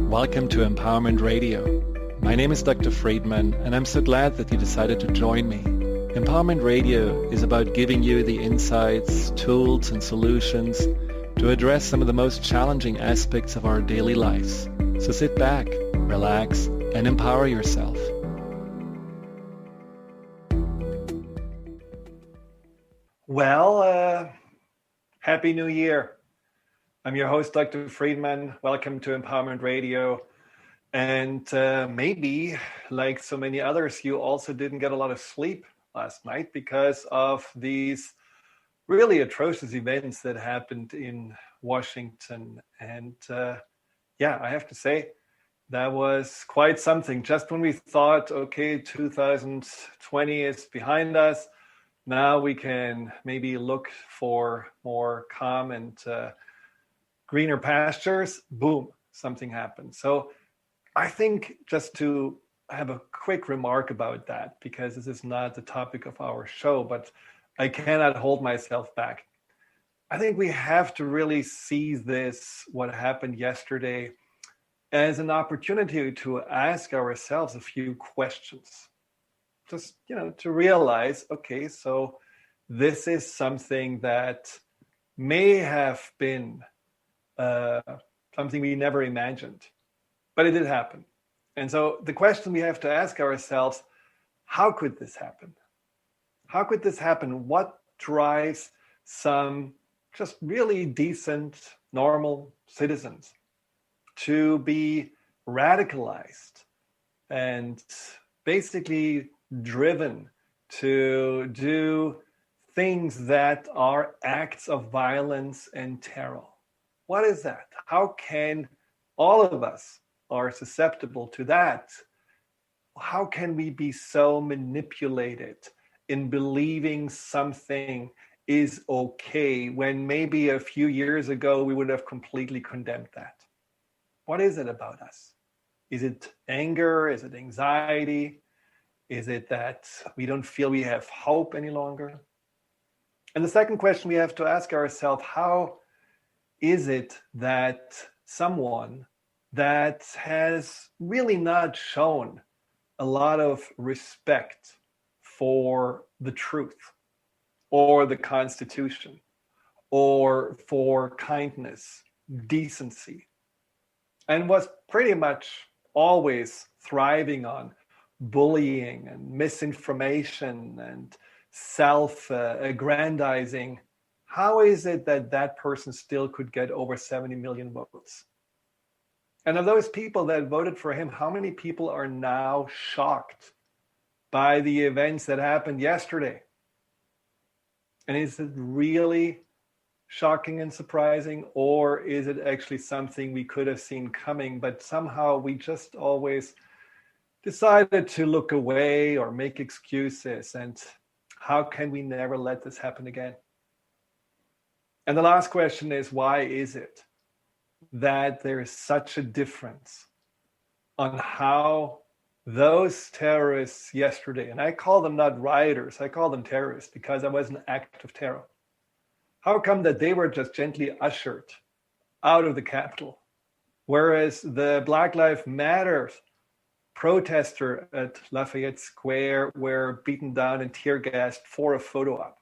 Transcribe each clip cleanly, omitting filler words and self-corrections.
Welcome to Empowerment Radio. My name is Dr. Friedman, and I'm so glad that you decided to join me. Empowerment Radio is about giving you the insights, tools, and solutions to address some of the most challenging aspects of our daily lives. So sit back, relax, and empower yourself. Well, Happy New Year. I'm your host, Dr. Friedman. Welcome to Empowerment Radio. And maybe, like so many others, you also didn't get a lot of sleep last night because of these really atrocious events that happened in Washington. And I have to say, that was quite something. Just when we thought, okay, 2020 is behind us, now we can maybe look for more calm and greener pastures, boom, something happened. So I think just to have a quick remark about that, because this is not the topic of our show, but I cannot hold myself back. I think we have to really see this, what happened yesterday, as an opportunity to ask ourselves a few questions. Just, to realize, okay, so this is something that may have been something we never imagined, but it did happen. And so the question we have to ask ourselves, how could this happen? How could this happen? What drives some just really decent, normal citizens to be radicalized and basically driven to do things that are acts of violence and terror? What is that? How can all of us are susceptible to that? How can we be so manipulated in believing something is okay when maybe a few years ago we would have completely condemned that? What is it about us? Is it anger? Is it anxiety? Is it that we don't feel we have hope any longer? And the second question we have to ask ourselves, how is it that someone that has really not shown a lot of respect for the truth or the Constitution or for kindness, decency, and was pretty much always thriving on bullying and misinformation and self-aggrandizing, how is it that that person still could get over 70 million votes? And of those people that voted for him, how many people are now shocked by the events that happened yesterday? And is it really shocking and surprising, or is it actually something we could have seen coming, but somehow we just always decided to look away or make excuses? And how can we never let this happen again? And the last question is, why is it that there is such a difference on how those terrorists yesterday, and I call them not rioters, I call them terrorists because it was an act of terror. How come that they were just gently ushered out of the Capitol, whereas the Black Lives Matter protester at Lafayette Square were beaten down and tear gassed for a photo op?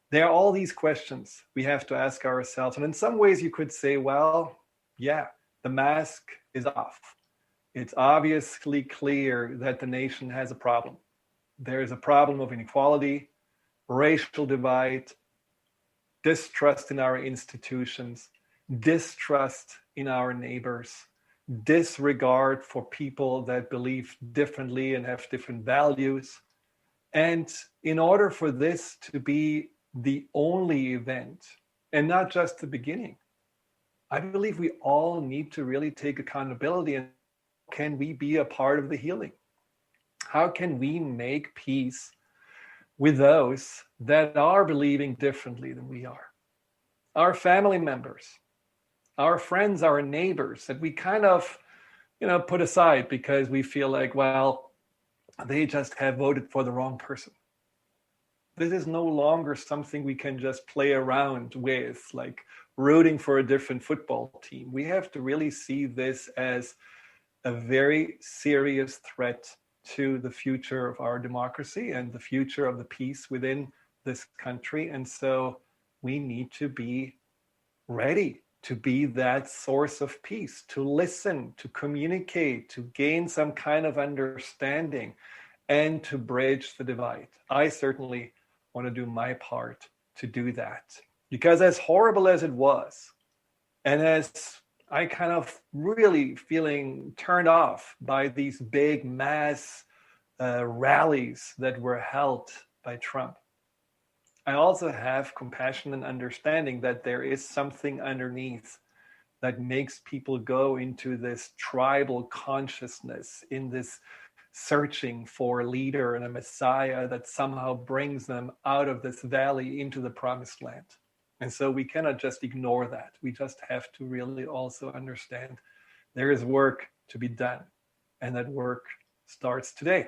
There are all these questions we have to ask ourselves. And in some ways you could say, well, yeah, the mask is off. It's obviously clear that the nation has a problem. There is a problem of inequality, racial divide, distrust in our institutions, distrust in our neighbors, disregard for people that believe differently and have different values. And in order for this to be the only event and not just the beginning, I believe we all need to really take accountability. And can we be a part of the healing? How can we make peace with those that are believing differently than we are? Our family members, our friends, our neighbors that we kind of, put aside because we feel like, well, they just have voted for the wrong person. This is no longer something we can just play around with, like rooting for a different football team. We have to really see this as a very serious threat to the future of our democracy and the future of the peace within this country. And so we need to be ready to be that source of peace, to listen, to communicate, to gain some kind of understanding, and to bridge the divide. I certainly want to do my part to do that. Because as horrible as it was, and as I kind of really feeling turned off by these big mass rallies that were held by Trump, I also have compassion and understanding that there is something underneath that makes people go into this tribal consciousness, in this searching for a leader and a messiah that somehow brings them out of this valley into the promised land. And so we cannot just ignore that. We just have to really also understand there is work to be done, and that work starts today.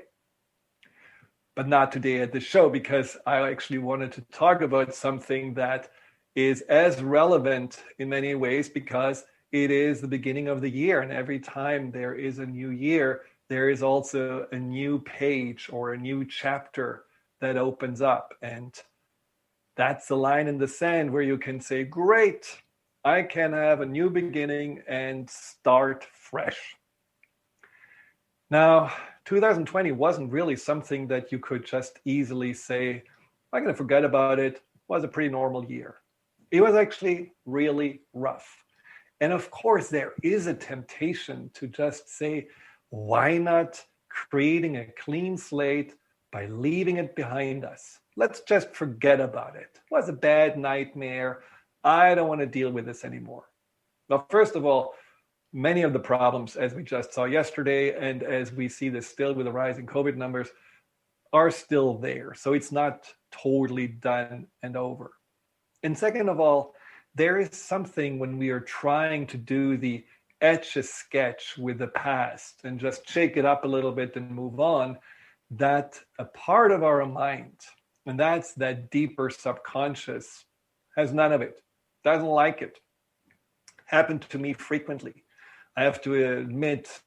But not today at the show, because I actually wanted to talk about something that is as relevant in many ways, because it is the beginning of the year. And every time there is a new year, there is also a new page or a new chapter that opens up. And that's the line in the sand where you can say, great, I can have a new beginning and start fresh. Now, 2020 wasn't really something that you could just easily say, I'm going to forget about it. It was a pretty normal year. It was actually really rough. And of course, there is a temptation to just say, why not creating a clean slate by leaving it behind us? Let's just forget about it. It was a bad nightmare. I don't want to deal with this anymore. Well, first of all, many of the problems, as we just saw yesterday, and as we see this still with the rising COVID numbers, are still there. So it's not totally done and over. And second of all, there is something when we are trying to do the etch-a-sketch with the past and just shake it up a little bit and move on, that a part of our mind, and that's that deeper subconscious, has none of it, doesn't like it. Happened to me frequently. I have to admit,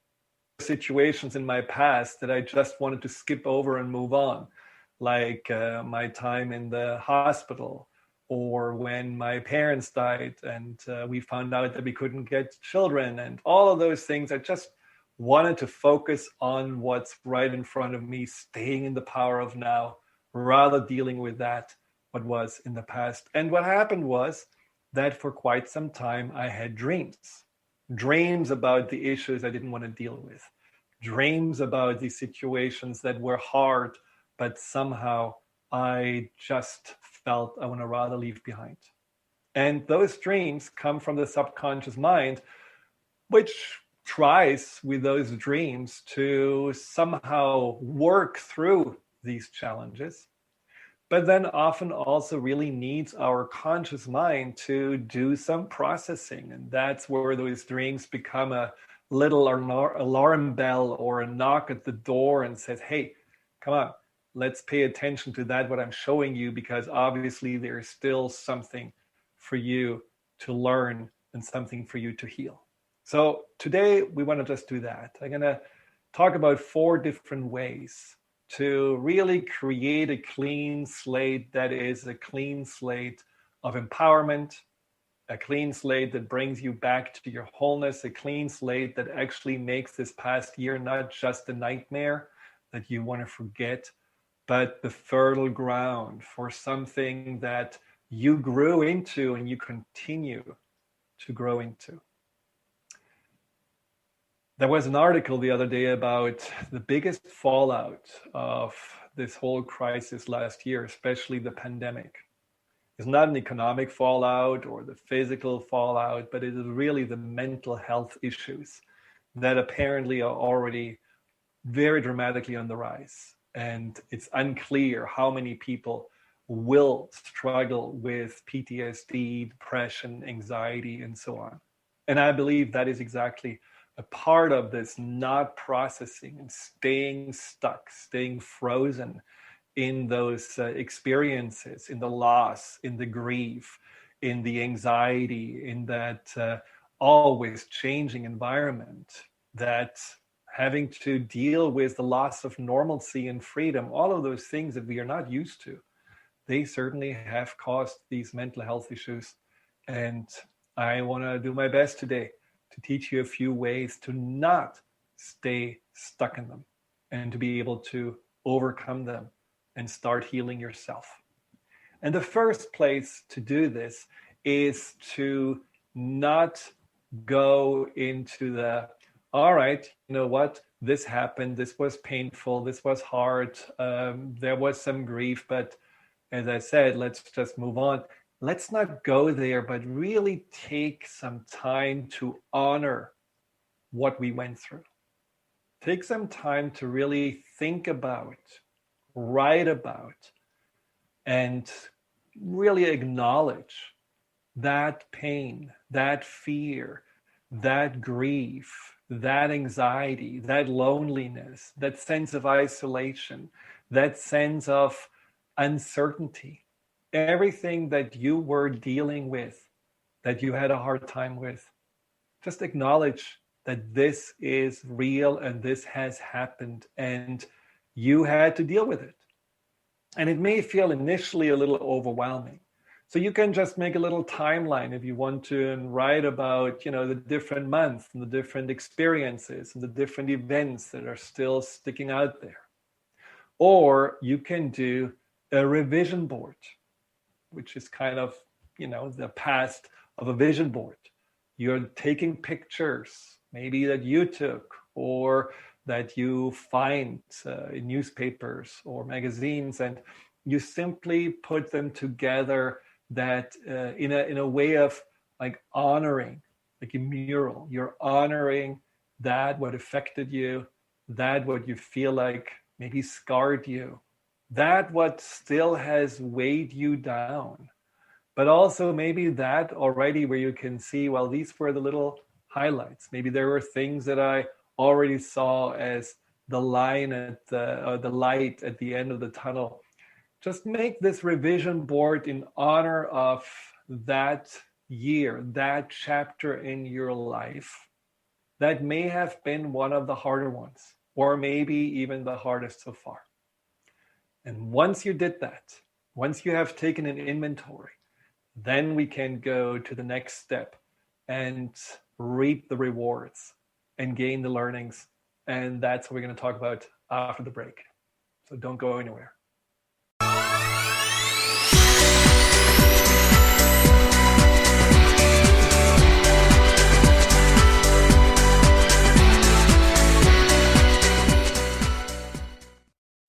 situations in my past that I just wanted to skip over and move on, like my time in the hospital, or when my parents died and we found out that we couldn't get children, and all of those things. I just wanted to focus on what's right in front of me, staying in the power of now, rather dealing with that, what was in the past. And what happened was that for quite some time, I had dreams about the issues I didn't want to deal with, dreams about the situations that were hard, but somehow I just felt I want to rather leave behind. And those dreams come from the subconscious mind, which tries with those dreams to somehow work through these challenges, but then often also really needs our conscious mind to do some processing. And that's where those dreams become a little alarm bell or a knock at the door and says, hey, come on, let's pay attention to that, what I'm showing you, because obviously there's still something for you to learn and something for you to heal. So today we want to just do that. I'm going to talk about 4 different ways to really create a clean slate that is a clean slate of empowerment, a clean slate that brings you back to your wholeness, a clean slate that actually makes this past year not just a nightmare that you want to forget, but the fertile ground for something that you grew into and you continue to grow into. There was an article the other day about the biggest fallout of this whole crisis last year, especially the pandemic. It's not an economic fallout or the physical fallout, but it is really the mental health issues that apparently are already very dramatically on the rise. And it's unclear how many people will struggle with PTSD, depression, anxiety, and so on. And I believe that is exactly a part of this not processing and staying stuck, staying frozen in those experiences, in the loss, in the grief, in the anxiety, in that always changing environment, that having to deal with the loss of normalcy and freedom, all of those things that we are not used to, they certainly have caused these mental health issues. And I want to do my best today to teach you a few ways to not stay stuck in them and to be able to overcome them and start healing yourself. And the first place to do this is to not go into the, all right, you know what, this happened, this was painful, this was hard, there was some grief, but as I said, let's just move on. Let's not go there, but really take some time to honor what we went through. Take some time to really think about, write about, and really acknowledge that pain, that fear, that grief, that anxiety, that loneliness, that sense of isolation, that sense of uncertainty, everything that you were dealing with, that you had a hard time with. Just acknowledge that this is real and this has happened and you had to deal with it. And it may feel initially a little overwhelming. So you can just make a little timeline if you want to and write about, the different months and the different experiences and the different events that are still sticking out there. Or you can do a revision board, which is kind of, the past of a vision board. You're taking pictures, maybe that you took or that you find in newspapers or magazines, and you simply put them together that in a way of like honoring, like a mural. You're honoring that what affected you, that what you feel like maybe scarred you, that what still has weighed you down. But also maybe that already where you can see, well, these were the little highlights. Maybe there were things that I already saw as the line at the light at the end of the tunnel. Just make this revision board in honor of that year, that chapter in your life that may have been one of the harder ones, or maybe even the hardest so far. And once you did that, once you have taken an inventory, then we can go to the next step and reap the rewards and gain the learnings. And that's what we're going to talk about after the break. So don't go anywhere.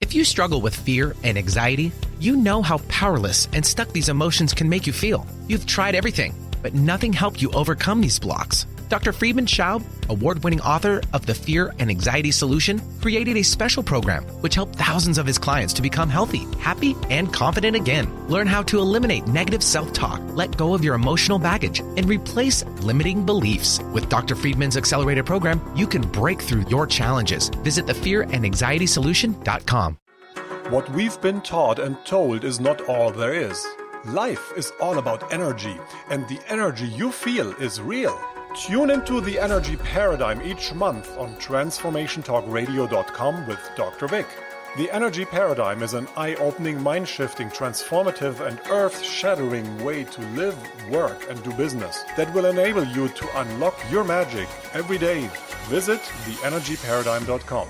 If you struggle with fear and anxiety, you know how powerless and stuck these emotions can make you feel. You've tried everything, but nothing helped you overcome these blocks. Dr. Friedman Schaub, award-winning author of The Fear and Anxiety Solution, created a special program which helped thousands of his clients to become healthy, happy, and confident again. Learn how to eliminate negative self-talk, let go of your emotional baggage, and replace limiting beliefs. With Dr. Friedman's accelerated program, you can break through your challenges. Visit thefearandanxietysolution.com. What we've been taught and told is not all there is. Life is all about energy, and the energy you feel is real. Tune into the Energy Paradigm each month on transformationtalkradio.com with Dr. Vic. The Energy Paradigm is an eye-opening, mind-shifting, transformative, and earth-shattering way to live, work, and do business that will enable you to unlock your magic every day. Visit theenergyparadigm.com.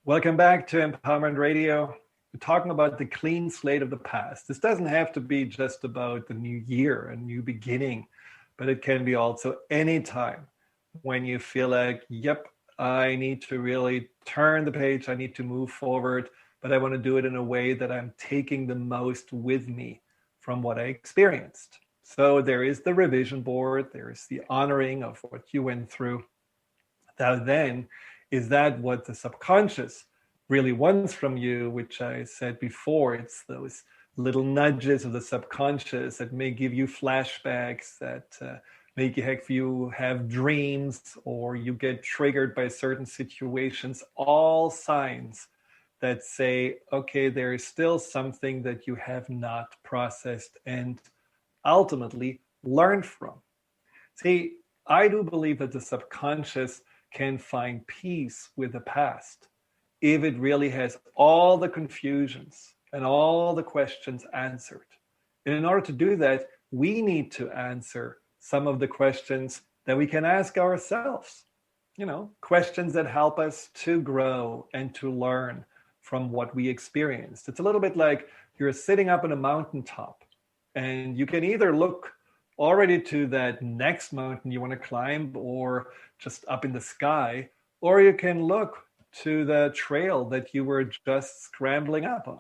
Welcome back to Empowerment Radio. We're talking about the clean slate of the past. This doesn't have to be just about the new year, a new beginning, but it can be also any time when you feel like, yep, I need to really turn the page, I need to move forward, but I want to do it in a way that I'm taking the most with me from what I experienced. So there is the revision board, there is the honoring of what you went through. Now then, is that what the subconscious really wants from you, which I said before, it's those little nudges of the subconscious that may give you flashbacks, that make you have dreams, or you get triggered by certain situations, all signs that say, okay, there is still something that you have not processed and ultimately learned from. See, I do believe that the subconscious can find peace with the past if it really has all the confusions and all the questions answered. And in order to do that, we need to answer some of the questions that we can ask ourselves. Questions that help us to grow and to learn from what we experienced. It's a little bit like you're sitting up on a mountaintop, and you can either look already to that next mountain you want to climb, or just up in the sky, or you can look to the trail that you were just scrambling up on.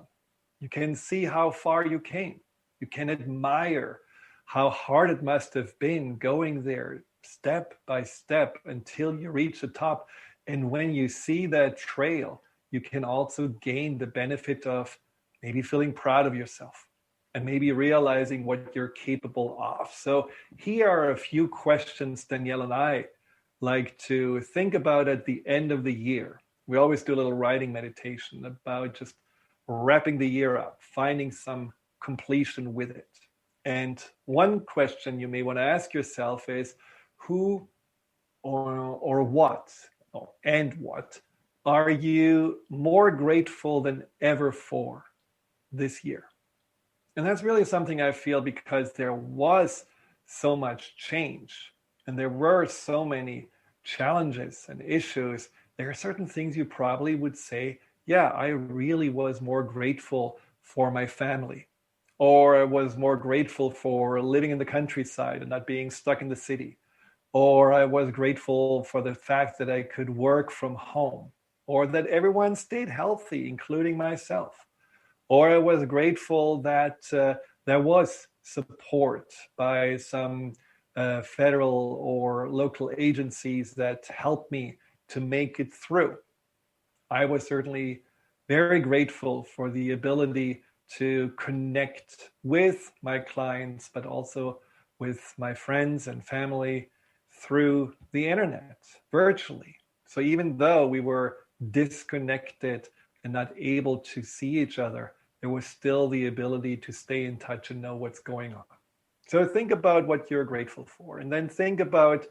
You can see how far you came. You can admire how hard it must have been going there step by step until you reach the top. And when you see that trail, you can also gain the benefit of maybe feeling proud of yourself and maybe realizing what you're capable of. So here are a few questions Danielle and I like to think about at the end of the year. We always do a little writing meditation about just wrapping the year up, finding some completion with it. And one question you may want to ask yourself is, who or what are you more grateful than ever for this year? And that's really something I feel, because there was so much change and there were so many challenges and issues. There are certain things you probably would say, yeah, I really was more grateful for my family, or I was more grateful for living in the countryside and not being stuck in the city, or I was grateful for the fact that I could work from home, or that everyone stayed healthy, including myself. Or I was grateful that there was support by some federal or local agencies that helped me to make it through. I was certainly very grateful for the ability to connect with my clients, but also with my friends and family through the internet, virtually. So even though we were disconnected and not able to see each other, there was still the ability to stay in touch and know what's going on. So think about what you're grateful for, and then think about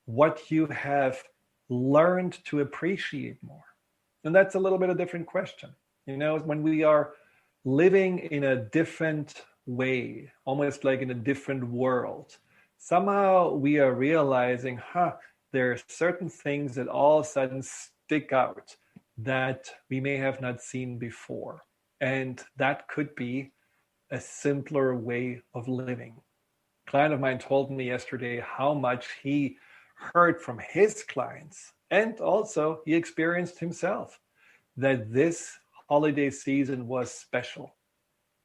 what you have learned to appreciate more. And that's a little bit of a different question. When we are living in a different way, almost like in a different world, somehow we are realizing, there are certain things that all of a sudden stick out that we may have not seen before. And that could be a simpler way of living. A client of mine told me yesterday how much he heard from his clients, and also he experienced himself, that this holiday season was special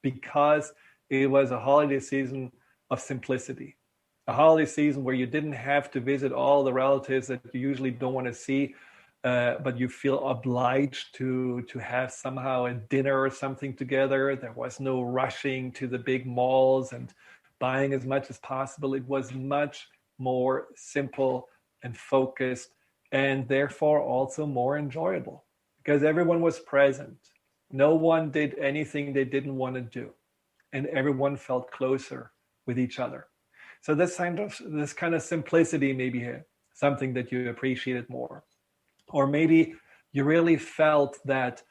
because it was a holiday season of simplicity, a holiday season where you didn't have to visit all the relatives that you usually don't want to see, but you feel obliged to have somehow a dinner or something together. There was no rushing to the big malls and buying as much as possible. It was much more simple and focused, and therefore also more enjoyable, because everyone was present. No one did anything they didn't want to do, and everyone felt closer with each other. So this kind of simplicity may be something that you appreciated more. Or maybe you really felt that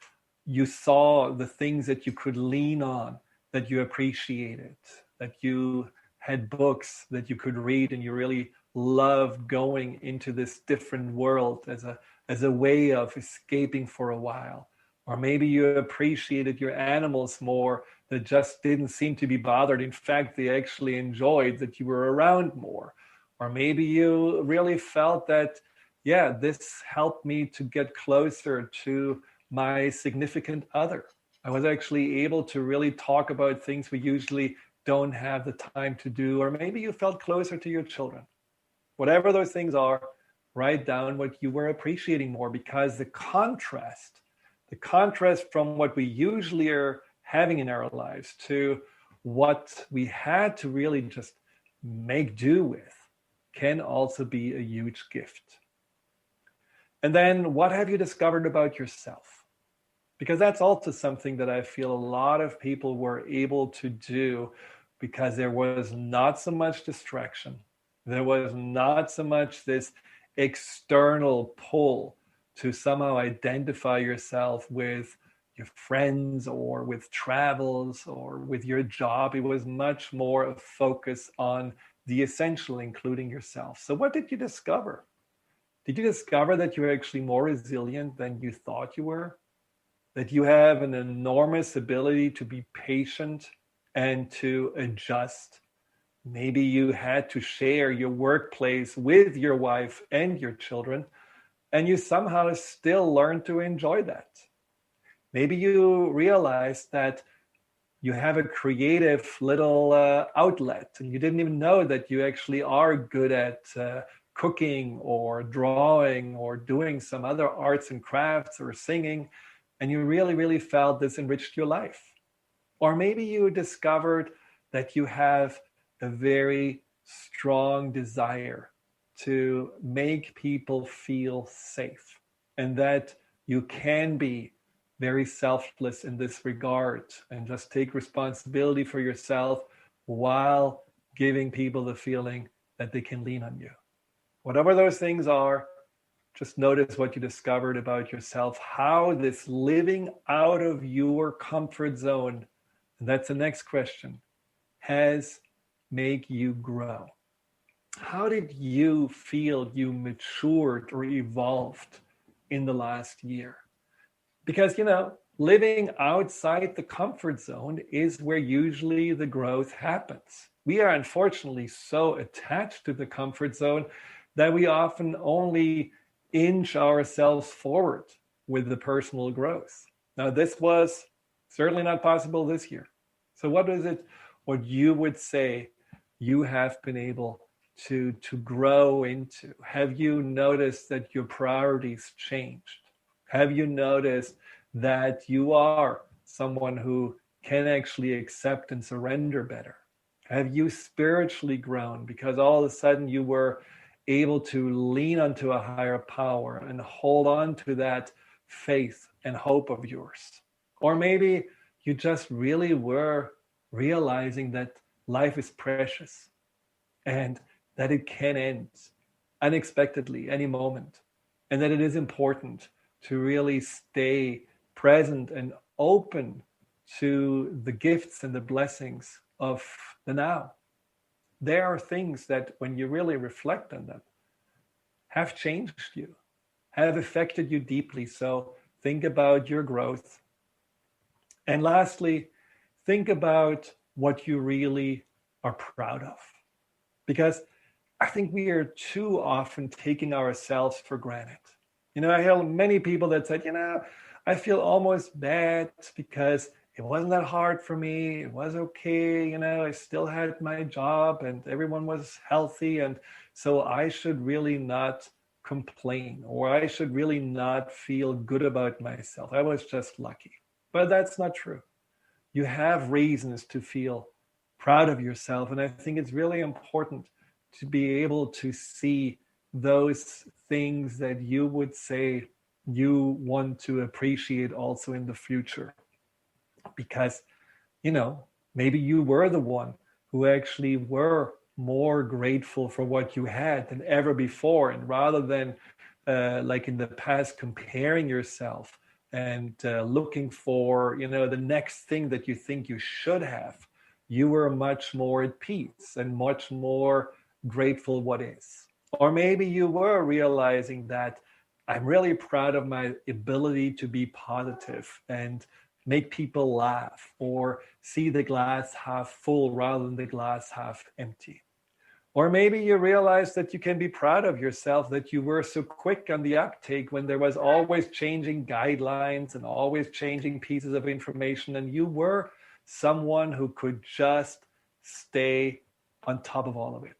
you saw the things that you could lean on, that you appreciated, that you had books that you could read, and you really loved going into this different world as a way of escaping for a while. Or maybe you appreciated your animals more, that just didn't seem to be bothered. In fact, they actually enjoyed that you were around more. Or maybe you really felt that, this helped me to get closer to my significant other. I was actually able to really talk about things we usually don't have the time to do. Or maybe you felt closer to your children. Whatever those things are, write down what you were appreciating more, because the contrast from what we usually are having in our lives to what we had to really just make do with can also be a huge gift. And then what have you discovered about yourself? Because that's also something that I feel a lot of people were able to do because there was not so much distraction. There was not so much this external pull to somehow identify yourself with your friends or with travels or with your job. It was much more a focus on the essential, including yourself. So what did you discover? Did you discover that you're actually more resilient than you thought you were? That you have an enormous ability to be patient and to adjust? Maybe you had to share your workplace with your wife and your children, and you somehow still learned to enjoy that. Maybe you realized that you have a creative little outlet, and you didn't even know that you actually are good at cooking or drawing or doing some other arts and crafts or singing, and you really, really felt this enriched your life. Or maybe you discovered that you have a very strong desire to make people feel safe, and that you can be very selfless in this regard and just take responsibility for yourself while giving people the feeling that they can lean on you. Whatever those things are, just notice what you discovered about yourself, how this living out of your comfort zone, and that's the next question, has made you grow. How did you feel you matured or evolved in the last year? Because, living outside the comfort zone is where usually the growth happens. We are unfortunately so attached to the comfort zone that we often only inch ourselves forward with the personal growth. Now, this was certainly not possible this year. So what is it, what you would say you have been able to grow into? Have you noticed that your priorities changed? Have you noticed that you are someone who can actually accept and surrender better? Have you spiritually grown because all of a sudden you were able to lean onto a higher power and hold on to that faith and hope of yours? Or maybe you just really were realizing that life is precious and that it can end unexpectedly any moment, and that it is important to really stay present and open to the gifts and the blessings of the now. There are things that, when you really reflect on them, have changed you, have affected you deeply. So think about your growth. And lastly, think about what you really are proud of. Because I think we are too often taking ourselves for granted. I hear many people that said, I feel almost bad because it wasn't that hard for me. It was okay. I still had my job and everyone was healthy. And so I should really not complain, or I should really not feel good about myself. I was just lucky. But that's not true. You have reasons to feel proud of yourself. And I think it's really important to be able to see those things that you would say you want to appreciate also in the future. Because, maybe you were the one who actually were more grateful for what you had than ever before. And rather than, like in the past, comparing yourself and looking for, the next thing that you think you should have, you were much more at peace and much more grateful what is. Or maybe you were realizing that I'm really proud of my ability to be positive and make people laugh, or see the glass half full rather than the glass half empty. Or maybe you realize that you can be proud of yourself, that you were so quick on the uptake when there was always changing guidelines and always changing pieces of information, and you were someone who could just stay on top of all of it.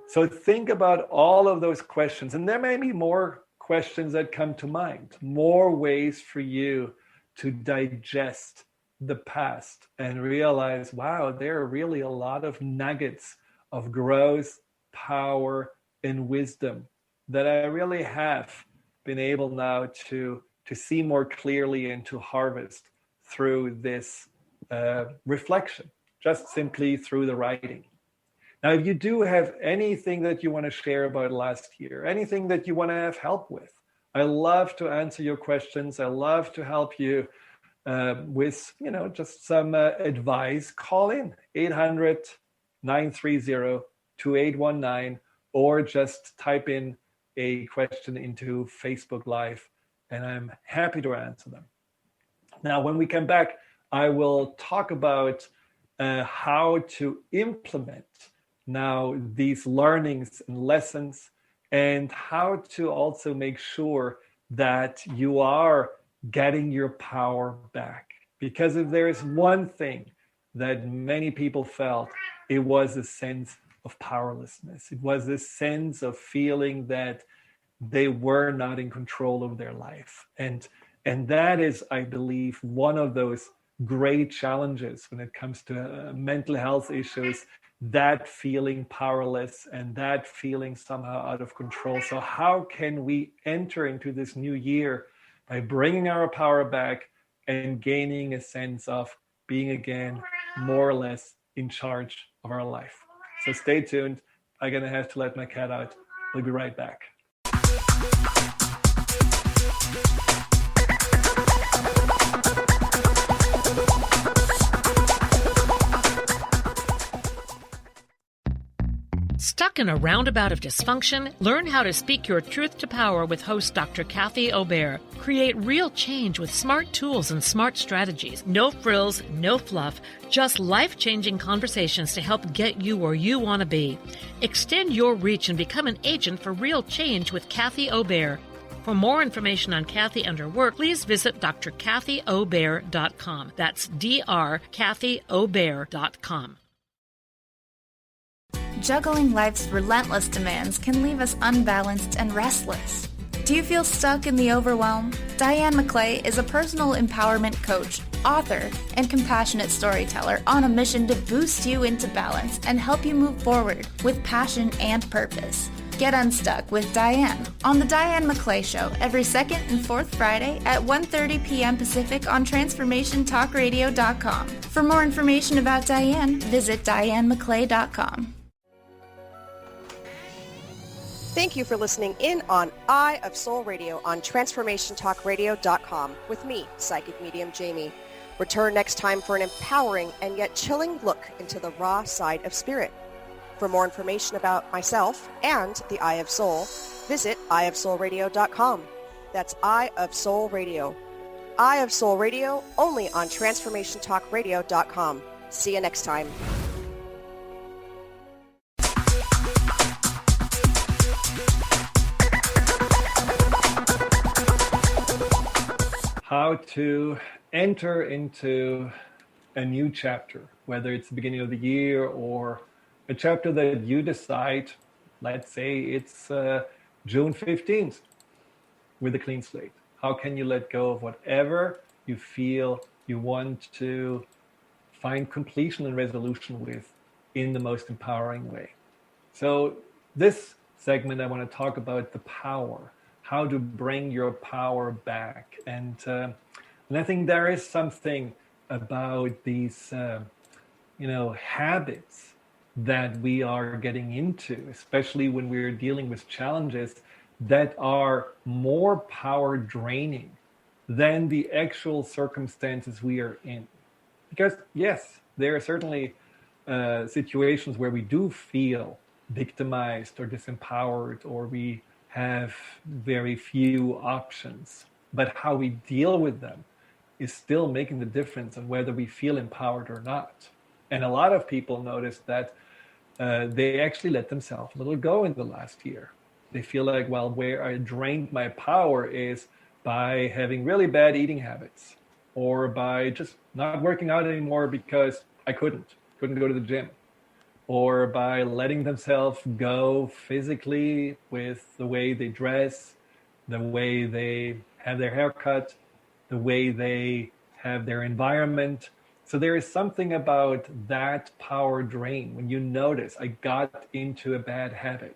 So think about all of those questions, and there may be more questions that come to mind, more ways for you to digest the past and realize, wow, there are really a lot of nuggets of growth power, and wisdom that I really have been able now to see more clearly and to harvest through this reflection, just simply through the writing. Now, if you do have anything that you want to share about last year, anything that you want to have help with, I love to answer your questions. I love to help you with, just some advice. Call in 800-930-2819 or just type in a question into Facebook Live, and I'm happy to answer them. Now, when we come back, I will talk about how to implement now these learnings and lessons, and how to also make sure that you are getting your power back. Because if there is one thing that many people felt, it was a sense of powerlessness. It was a sense of feeling that they were not in control of their life. And that is, I believe, one of those great challenges when it comes to mental health issues, that feeling powerless and that feeling somehow out of control. So how can we enter into this new year by bringing our power back and gaining a sense of being again more or less in charge of our life? So stay tuned. I'm going to have to let my cat out. We'll be right back. Stuck in a roundabout of dysfunction? Learn how to speak your truth to power with host Dr. Kathy Obear. Create real change with smart tools and smart strategies. No frills, no fluff, just life-changing conversations to help get you where you want to be. Extend your reach and become an agent for real change with Kathy Obear. For more information on Kathy and her work, please visit drkathyobear.com. That's drkathyobear.com. Juggling life's relentless demands can leave us unbalanced and restless. Do you feel stuck in the overwhelm? Diane McClay is a personal empowerment coach, author, and compassionate storyteller on a mission to boost you into balance and help you move forward with passion and purpose. Get unstuck with Diane on The Diane McClay Show every second and fourth Friday at 1:30 p.m. Pacific on TransformationTalkRadio.com. For more information about Diane, visit DianeMcClay.com. Thank you for listening in on Eye of Soul Radio on TransformationTalkRadio.com with me, Psychic Medium Jamie. Return next time for an empowering and yet chilling look into the raw side of spirit. For more information about myself and the Eye of Soul, visit eyeofsoulradio.com. That's Eye of Soul Radio. Eye of Soul Radio only on TransformationTalkRadio.com. See you next time. How to enter into a new chapter, whether it's the beginning of the year or a chapter that you decide, let's say it's June 15th, with a clean slate. How can you let go of whatever you feel you want to find completion and resolution with in the most empowering way? So this segment, I want to talk about the power, how to bring your power back. And I think there is something about these, habits that we are getting into, especially when we're dealing with challenges that are more power draining than the actual circumstances we are in. Because yes, there are certainly situations where we do feel victimized or disempowered, or we have very few options, but how we deal with them is still making the difference on whether we feel empowered or not. And a lot of people notice that they actually let themselves a little go in the last year. They feel like, well, where I drained my power is by having really bad eating habits, or by just not working out anymore because I couldn't go to the gym, or by letting themselves go physically with the way they dress, the way they have their haircut, the way they have their environment. So there is something about that power drain when you notice I got into a bad habit.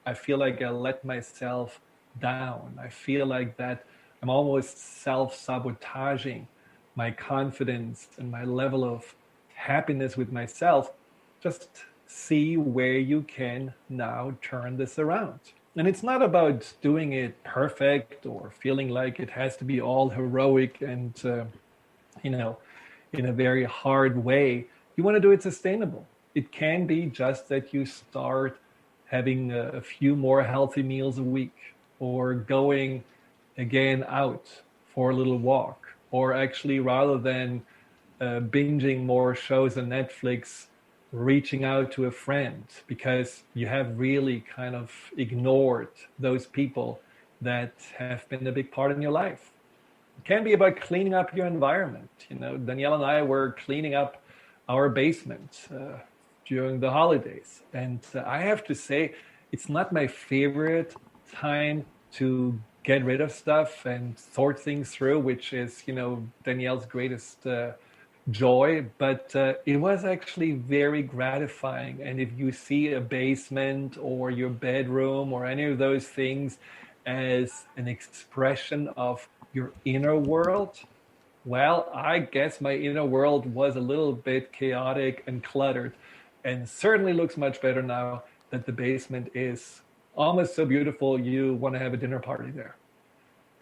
I feel like I let myself down. I feel like that I'm almost self-sabotaging my confidence and my level of happiness with myself. Just see where you can now turn this around. And it's not about doing it perfect or feeling like it has to be all heroic and, in a very hard way. You want to do it sustainable. It can be just that you start having a few more healthy meals a week, or going again out for a little walk, or actually rather than binging more shows on Netflix, reaching out to a friend because you have really kind of ignored those people that have been a big part in your life. It can be about cleaning up your environment. Danielle and I were cleaning up our basement during the holidays. And I have to say, it's not my favorite time to get rid of stuff and sort things through, which is, Danielle's greatest joy. But it was actually very gratifying. And if you see a basement or your bedroom or any of those things as an expression of your inner world, well, I guess my inner world was a little bit chaotic and cluttered, and certainly looks much better now that the basement is almost so beautiful you want to have a dinner party there.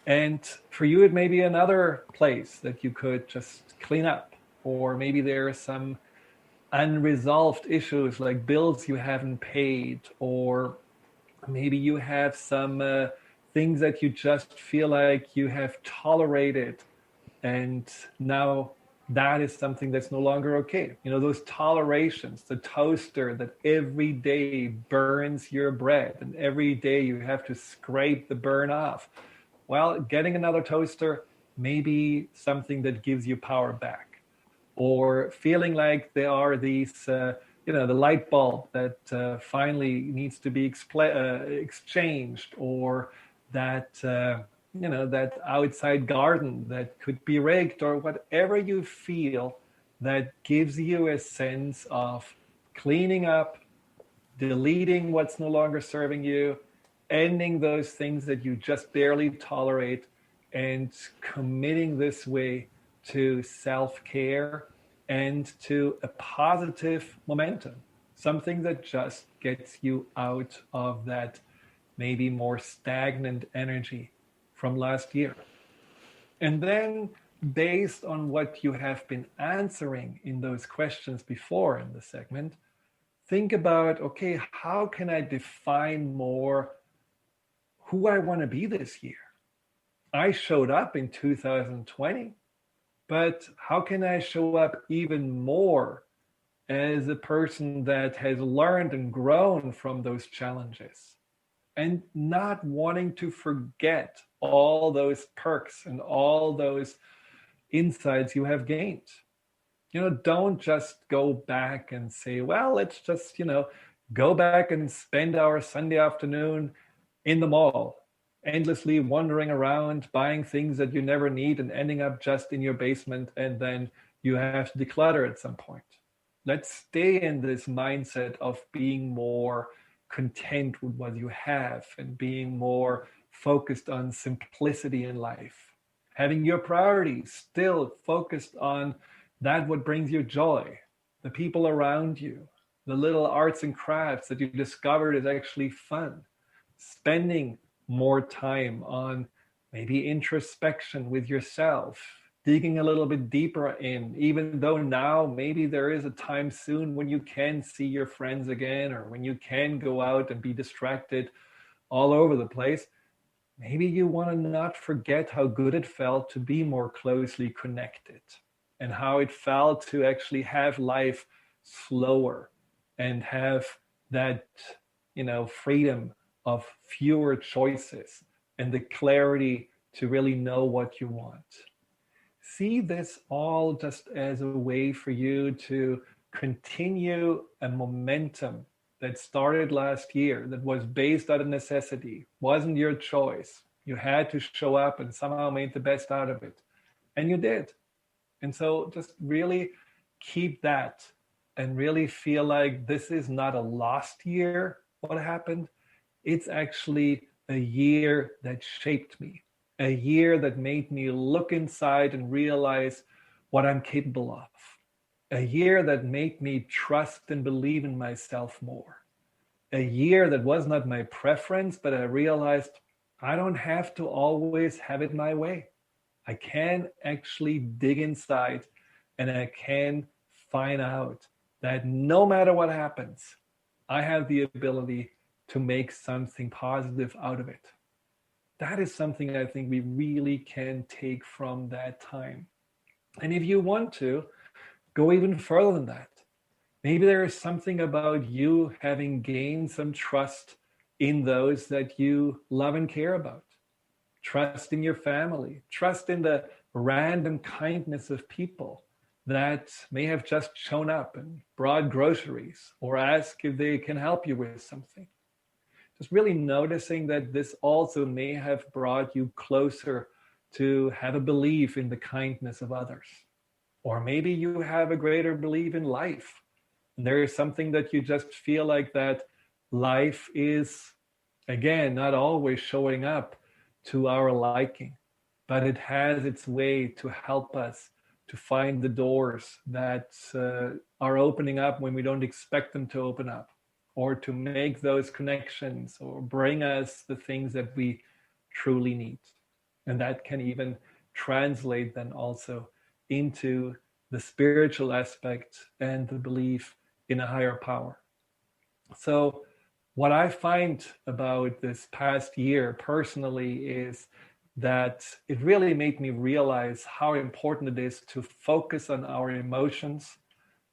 And for you, it may be another place that you could just clean up, or maybe there are some unresolved issues like bills you haven't paid, or maybe you have some things that you just feel like you have tolerated, and now that is something that's no longer okay. Those tolerations, the toaster that every day burns your bread and every day you have to scrape the burn off. Well, getting another toaster may be something that gives you power back. Or feeling like there are these, the light bulb that finally needs to be exchanged, or that that outside garden that could be raked, or whatever you feel that gives you a sense of cleaning up, deleting what's no longer serving you, ending those things that you just barely tolerate, and committing this way to self-care and to a positive momentum, something that just gets you out of that maybe more stagnant energy from last year. And then, based on what you have been answering in those questions before in the segment, think about, okay, how can I define more who I want to be this year? I showed up in 2020, but how can I show up even more as a person that has learned and grown from those challenges, and not wanting to forget all those perks and all those insights you have gained? Don't just go back and say, well, let's just, go back and spend our Sunday afternoon in the mall, endlessly wandering around, buying things that you never need and ending up just in your basement, and then you have to declutter at some point. Let's stay in this mindset of being more content with what you have and being more focused on simplicity in life. Having your priorities still focused on that what brings you joy, the people around you, the little arts and crafts that you discovered is actually fun. Spending more time on maybe introspection with yourself, digging a little bit deeper in, even though now maybe there is a time soon when you can see your friends again, or when you can go out and be distracted all over the place. Maybe you want to not forget how good it felt to be more closely connected, and how it felt to actually have life slower and have that, freedom of fewer choices and the clarity to really know what you want. See this all just as a way for you to continue a momentum that started last year, that was based out of necessity, wasn't your choice. You had to show up and somehow made the best out of it. And you did. And so just really keep that and really feel like this is not a lost year, what happened. It's actually a year that shaped me, a year that made me look inside and realize what I'm capable of, a year that made me trust and believe in myself more, a year that was not my preference, but I realized I don't have to always have it my way. I can actually dig inside and I can find out that no matter what happens, I have the ability to make something positive out of it. That is something I think we really can take from that time. And if you want to, go even further than that. Maybe there is something about you having gained some trust in those that you love and care about. Trust in your family, trust in the random kindness of people that may have just shown up and brought groceries or asked if they can help you with something. Just really noticing that this also may have brought you closer to have a belief in the kindness of others. Or maybe you have a greater belief in life. And there is something that you just feel like that life is, again, not always showing up to our liking, but it has its way to help us to find the doors that are opening up when we don't expect them to open up, or to make those connections or bring us the things that we truly need. And that can even translate then also into the spiritual aspect and the belief in a higher power. So what I find about this past year personally is that it really made me realize how important it is to focus on our emotions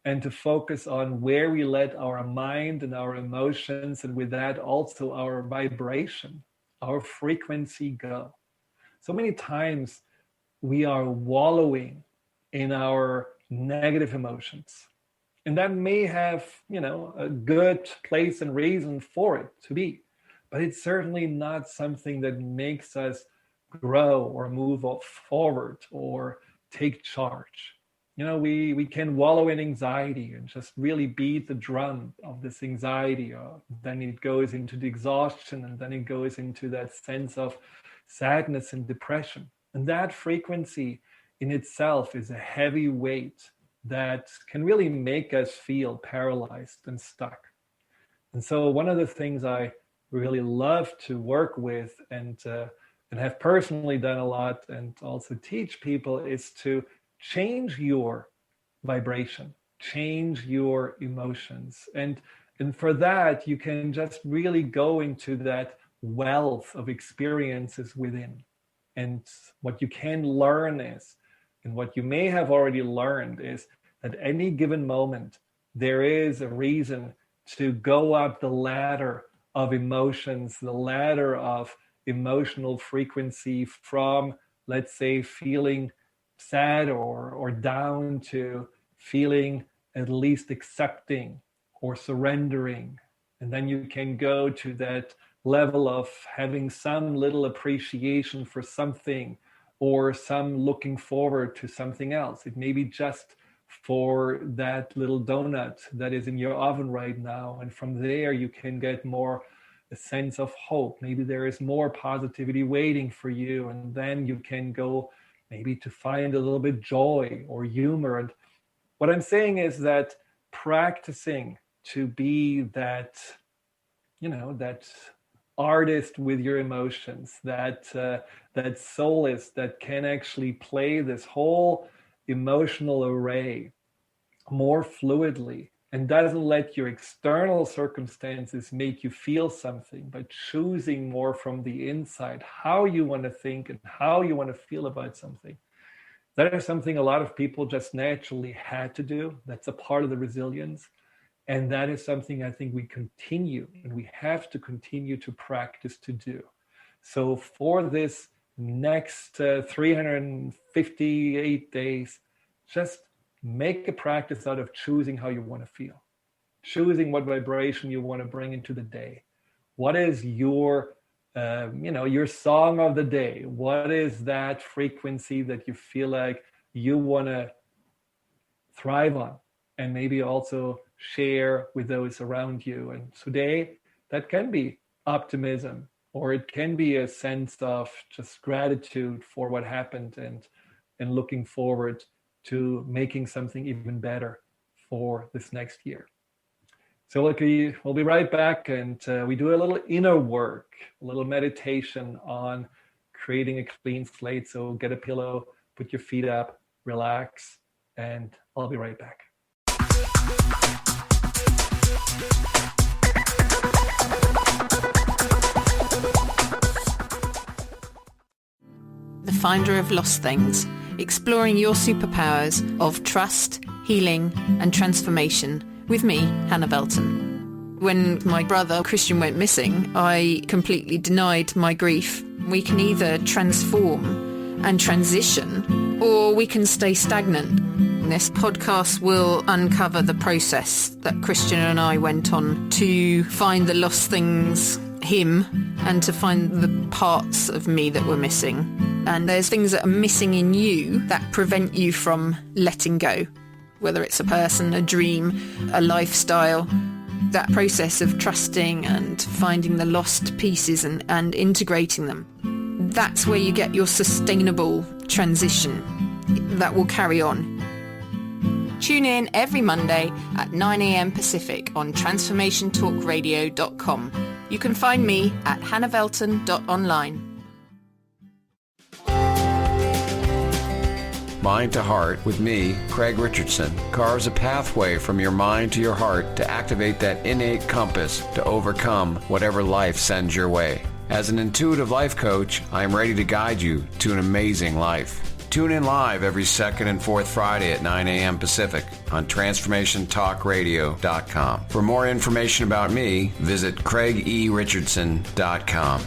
and to focus on where we let our mind and our emotions, and with that also our vibration, our frequency go. So many times we are wallowing in our negative emotions. And that may have, a good place and reason for it to be, but it's certainly not something that makes us grow or move forward or take charge. We can wallow in anxiety and just really beat the drum of this anxiety. Then it goes into the exhaustion, and then it goes into that sense of sadness and depression. And that frequency in itself is a heavy weight that can really make us feel paralyzed and stuck. And so one of the things I really love to work with and have personally done a lot and also teach people is to change your vibration, change your emotions. And for that, you can just really go into that wealth of experiences within. And what you can learn is, and what you may have already learned is, at any given moment, there is a reason to go up the ladder of emotions, the ladder of emotional frequency from, let's say, feeling sad or down to feeling at least accepting or surrendering. And then you can go to that level of having some little appreciation for something or some looking forward to something else. It may be just for that little donut that is in your oven right now. And from there, you can get more a sense of hope. Maybe there is more positivity waiting for you. And then you can go maybe to find a little bit joy or humor. And what I'm saying is that practicing to be that, that artist with your emotions, that soloist that can actually play this whole emotional array more fluidly and doesn't let your external circumstances make you feel something, but choosing more from the inside how you want to think and how you want to feel about something. That is something a lot of people just naturally had to do. That's a part of the resilience. And that is something I think we continue and we have to continue to practice to do. So for this next 358 days, just make a practice out of choosing how you want to feel, choosing what vibration you want to bring into the day. What is your song of the day? What is that frequency that you feel like you want to thrive on, and maybe also share with those around you. And today, that can be optimism, or it can be a sense of just gratitude for what happened and looking forward to making something even better for this next year. So we'll be right back, and we do a little inner work, a little meditation on creating a clean slate. So get a pillow, put your feet up, relax, and I'll be right back. The finder of lost things, exploring your superpowers of trust, healing, and transformation with me, Hannah Belton. When my brother Christian went missing, I completely denied my grief. We can either transform and transition, or we can stay stagnant. This podcast will uncover the process that Christian and I went on to find the lost things, him, and to find the parts of me that were missing. And there's things that are missing in you that prevent you from letting go, whether it's a person, a dream, a lifestyle. That process of trusting and finding the lost pieces and integrating them, that's where you get your sustainable transition that will carry on. Tune in every Monday at 9 a.m. Pacific on transformationtalkradio.com. You can find me at hannahvelton.online. Mind to Heart with me, Craig Richardson, carves a pathway from your mind to your heart to activate that innate compass to overcome whatever life sends your way. As an intuitive life coach, I am ready to guide you to an amazing life. Tune in live every second and fourth Friday at 9 a.m. Pacific on TransformationTalkRadio.com. For more information about me, visit CraigERichardson.com.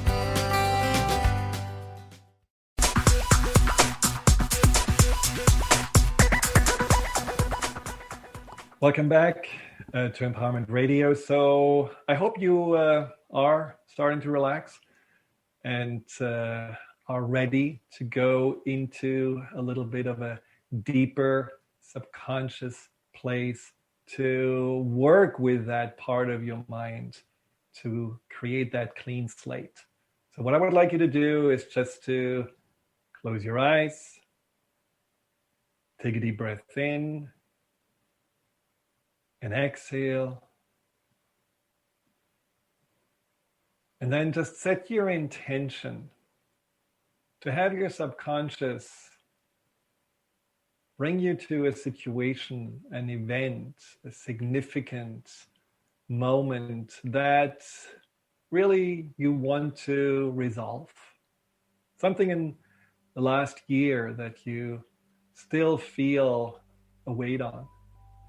Welcome back to Empowerment Radio. So I hope you are starting to relax and are ready to go into a little bit of a deeper subconscious place to work with that part of your mind to create that clean slate. So what I would like you to do is just to close your eyes, take a deep breath in, and exhale. And then just set your intention to have your subconscious bring you to a situation, an event, a significant moment that really you want to resolve. Something in the last year that you still feel a weight on.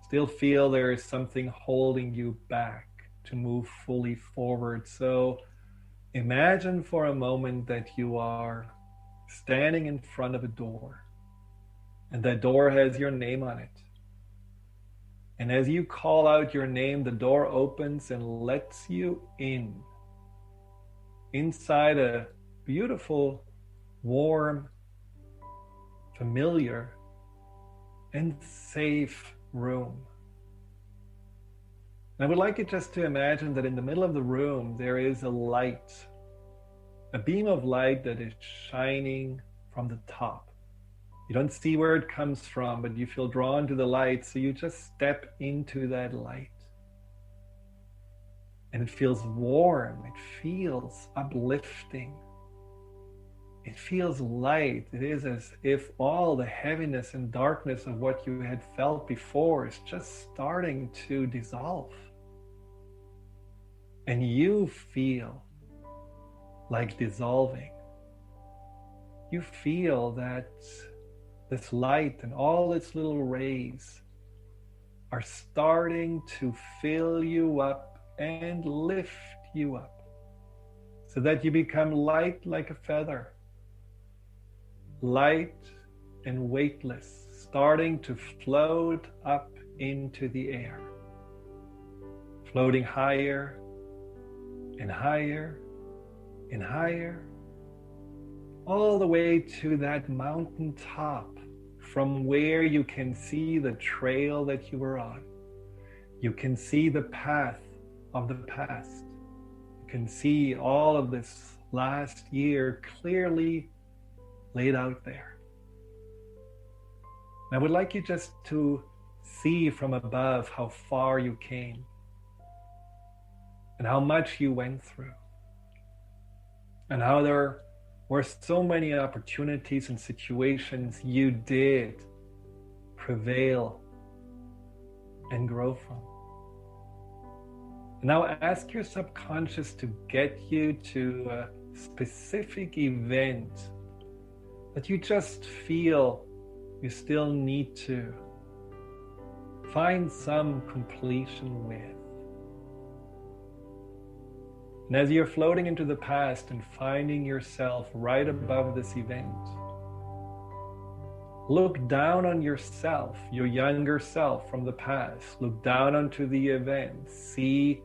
Still feel there is something holding you back to move fully forward. So imagine for a moment that you are standing in front of a door, and that door has your name on it. And as you call out your name, the door opens and lets you in, inside a beautiful, warm, familiar, and safe room. And I would like you just to imagine that in the middle of the room there is a light, a beam of light that is shining from the top. You don't see where it comes from, but you feel drawn to the light, so you just step into that light. And it feels warm, it feels uplifting. It feels light. It is as if all the heaviness and darkness of what you had felt before is just starting to dissolve. And you feel like dissolving. You feel that this light and all its little rays are starting to fill you up and lift you up so that you become light like a feather. Light and weightless, starting to float up into the air, floating higher and higher and higher, all the way to that mountain top, from where you can see the trail that you were on. You can see the path of the past. You can see all of this last year clearly laid out there. And I would like you just to see from above how far you came and how much you went through, and how there were so many opportunities and situations you did prevail and grow from. Now ask your subconscious to get you to a specific event that you just feel you still need to find some completion with. And as you're floating into the past and finding yourself right above this event, look down on yourself, your younger self from the past. Look down onto the event. See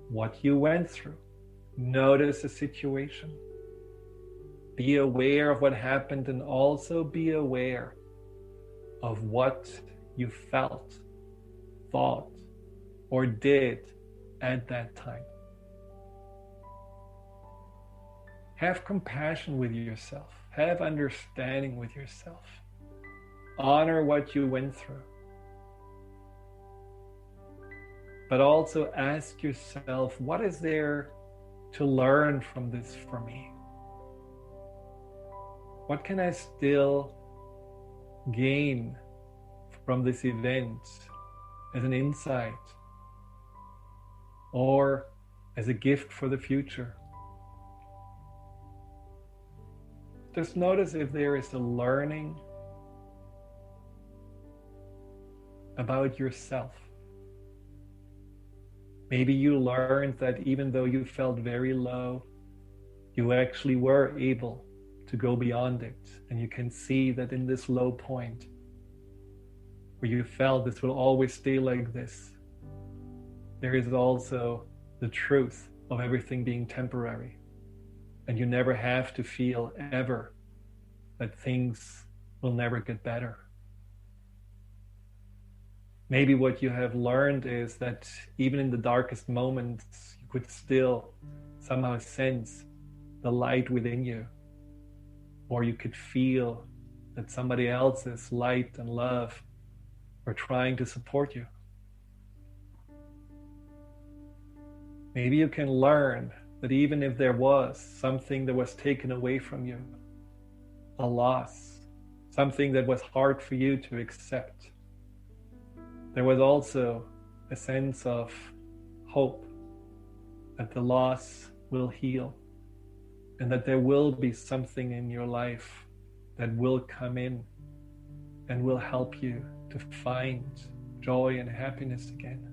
what you went through. Notice the situation. Be aware of what happened, and also be aware of what you felt, thought, or did at that time. Have compassion with yourself. Have understanding with yourself. Honor what you went through. But also ask yourself, what is there to learn from this for me? What can I still gain from this event as an insight or as a gift for the future? Just notice if there is a learning about yourself. Maybe you learned that even though you felt very low, you actually were able to go beyond it. And you can see that in this low point, where you felt this will always stay like this, there is also the truth of everything being temporary. And you never have to feel ever that things will never get better. Maybe what you have learned is that even in the darkest moments, you could still somehow sense the light within you. Or you could feel that somebody else's light and love were trying to support you. Maybe you can learn that even if there was something that was taken away from you, a loss, something that was hard for you to accept, there was also a sense of hope that the loss will heal and that there will be something in your life that will come in and will help you to find joy and happiness again.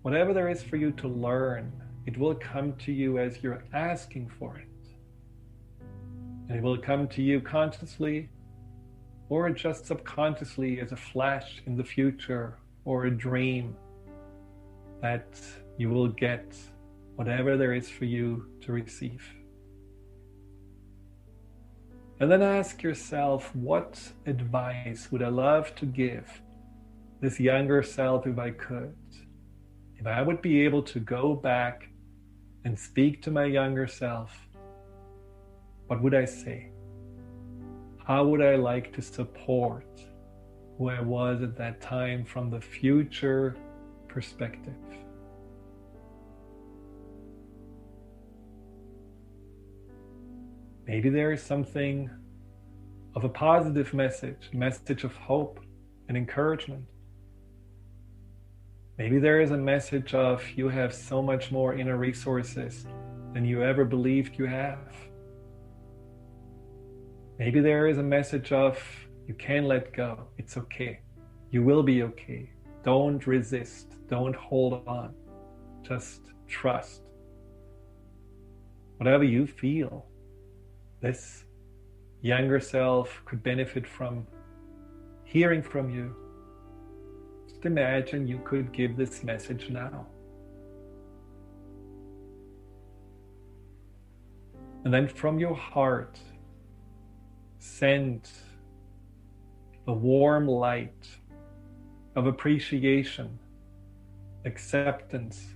Whatever there is for you to learn, it will come to you as you're asking for it. And it will come to you consciously or just subconsciously as a flash in the future or a dream that you will get whatever there is for you to receive. And then ask yourself, what advice would I love to give this younger self if I could? If I would be able to go back and speak to my younger self, what would I say? How would I like to support who I was at that time from the future perspective? Maybe there is something of a positive message, a message of hope and encouragement. Maybe there is a message of you have so much more inner resources than you ever believed you have. Maybe there is a message of you can let go. It's okay. You will be okay. Don't resist. Don't hold on. Just trust. Whatever you feel, this younger self could benefit from hearing from you. Just imagine you could give this message now. And then from your heart, send a warm light of appreciation, acceptance,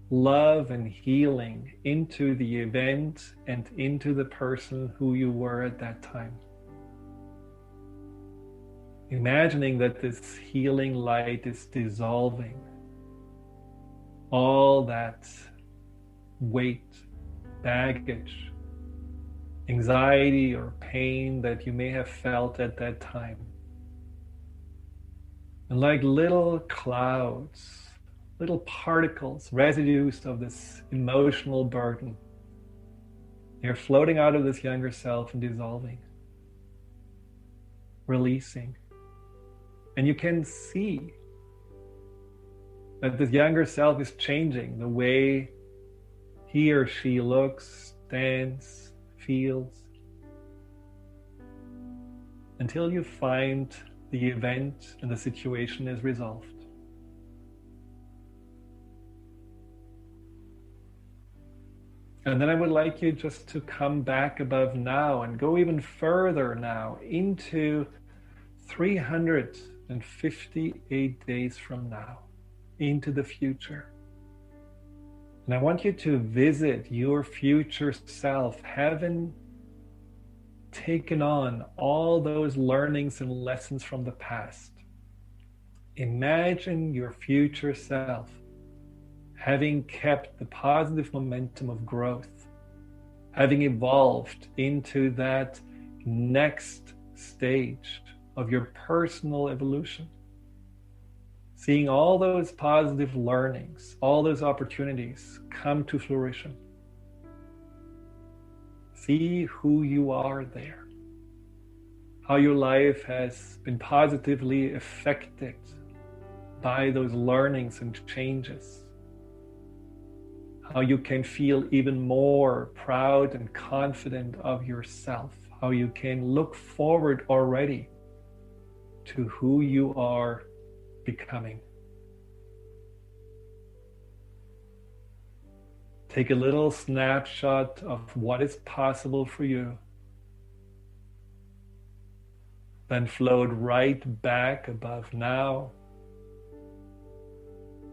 love and healing into the event and into the person who you were at that time. Imagining that this healing light is dissolving all that weight, baggage, anxiety or pain that you may have felt at that time. And like little clouds, little particles, residues of this emotional burden, they're floating out of this younger self and dissolving, releasing. And you can see that this younger self is changing the way he or she looks, stands, feels, until you find the event and the situation is resolved. And then I would like you just to come back above now and go even further now into 358 days from now, into the future. And I want you to visit your future self, having taken on all those learnings and lessons from the past. Imagine your future self having kept the positive momentum of growth, having evolved into that next stage of your personal evolution, seeing all those positive learnings, all those opportunities come to fruition. See who you are there, how your life has been positively affected by those learnings and changes, how you can feel even more proud and confident of yourself, how you can look forward already to who you are becoming. Take a little snapshot of what is possible for you, then float right back above now,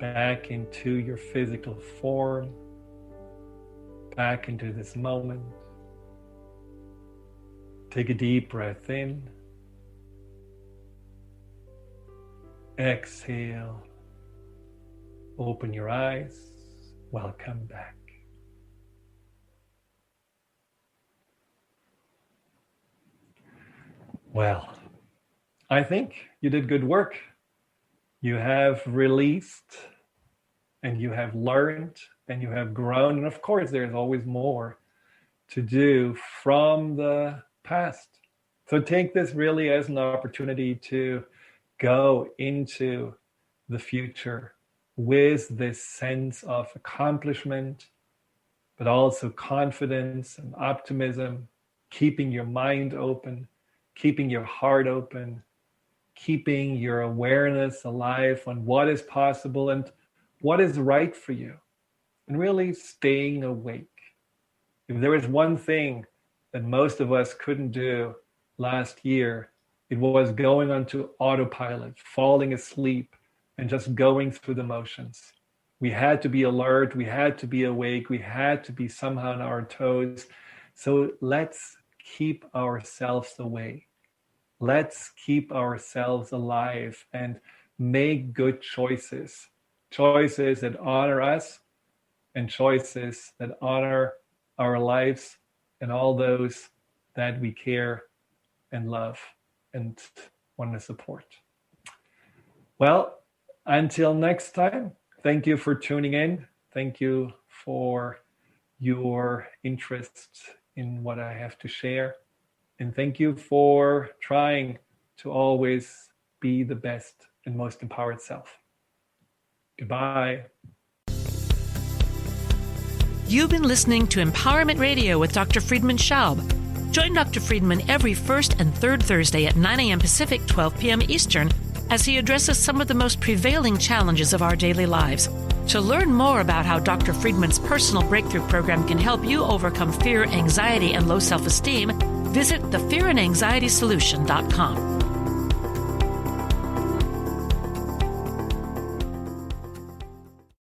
back into your physical form, back into this moment. Take a deep breath in. Exhale. Open your eyes. Welcome back. Well, I think you did good work. You have released and you have learned and you have grown. And of course, there's always more to do from the past. So take this really as an opportunity to go into the future with this sense of accomplishment, but also confidence and optimism, keeping your mind open, keeping your heart open, keeping your awareness alive on what is possible and what is right for you, and really staying awake. If there was one thing that most of us couldn't do last year, it was going onto autopilot, falling asleep, and just going through the motions. We had to be alert, we had to be awake, we had to be somehow on our toes. So let's keep ourselves awake. Let's keep ourselves alive and make good choices. Choices that honor us and choices that honor our lives and all those that we care and love and want to support. Well, until next time, thank you for tuning in. Thank you for your interest in what I have to share. And thank you for trying to always be the best and most empowered self. Goodbye. You've been listening to Empowerment Radio with Dr. Friedman Schaub. Join Dr. Friedman every first and third Thursday at 9 a.m. Pacific, 12 p.m. Eastern, as he addresses some of the most prevailing challenges of our daily lives. To learn more about how Dr. Friedman's personal breakthrough program can help you overcome fear, anxiety, and low self-esteem, Visit thefearandanxietysolution.com.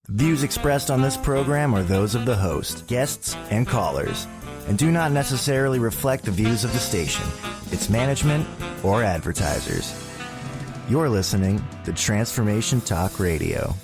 Views expressed on this program are those of the host, guests, and callers, and do not necessarily reflect the views of the station, its management, or advertisers. You're listening to Transformation Talk Radio.